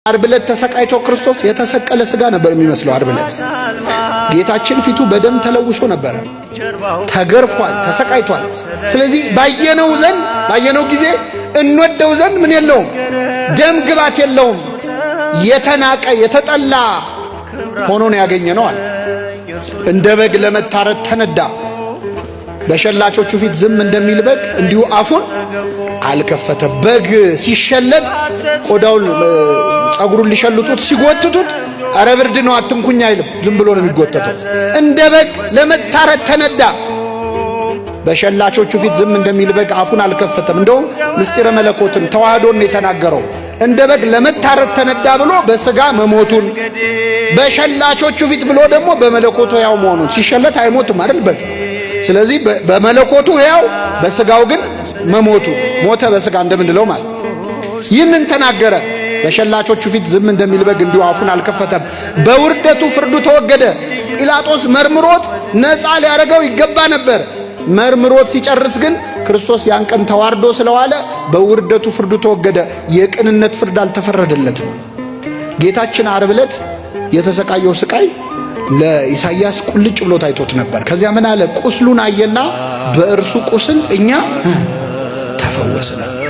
ዓርብ ዕለት ተሰቃይቶ ክርስቶስ የተሰቀለ ሥጋ ነበር የሚመስለው። ዓርብ ዕለት ጌታችን ፊቱ በደም ተለውሶ ነበር፣ ተገርፏል፣ ተሰቃይቷል። ስለዚህ ባየነው ጊዜ እንወደው ዘንድ ምን የለውም፣ ደም ግባት የለውም። የተናቀ የተጠላ ሆኖ ነው ያገኘነው አለ። እንደ በግ ለመታረድ ተነዳ፣ በሸላቾቹ ፊት ዝም እንደሚል በግ እንዲሁ አፉን አልከፈተ። በግ ሲሸለት ቆዳውን ጸጉሩን ሊሸልጡት ሲጎትቱት አረ ብርድ ነው አትንኩኝ አይልም፣ ዝም ብሎ ነው የሚጎተተው። እንደ በግ ለመታረድ ተነዳ፣ በሸላቾቹ ፊት ዝም እንደሚል በግ አፉን አልከፈተም። እንደውም ምስጢረ መለኮትን ተዋህዶን የተናገረው እንደ በግ ለመታረድ ተነዳ ብሎ በሥጋ መሞቱን፣ በሸላቾቹ ፊት ብሎ ደግሞ በመለኮቱ ሕያው መሆኑን። ሲሸለት አይሞትም አይደል በግ። ስለዚህ በመለኮቱ ሕያው በሥጋው ግን መሞቱ፣ ሞተ በሥጋ እንደምንለው ማለት ይህንን ተናገረ። በሸላቾቹ ፊት ዝም እንደሚል በግ እንዲሁ አፉን አልከፈተም። በውርደቱ ፍርዱ ተወገደ። ጲላጦስ መርምሮት ነፃ ሊያደርገው ይገባ ነበር። መርምሮት ሲጨርስ ግን ክርስቶስ ያን ቀን ተዋርዶ ስለዋለ በውርደቱ ፍርዱ ተወገደ። የቅንነት ፍርድ አልተፈረደለትም። ጌታችን ዓርብ ዕለት የተሰቃየው ስቃይ ለኢሳይያስ ቁልጭ ብሎ ታይቶት ነበር። ከዚያ ምን አለ? ቁስሉን አየና በእርሱ ቁስል እኛ ተፈወስን።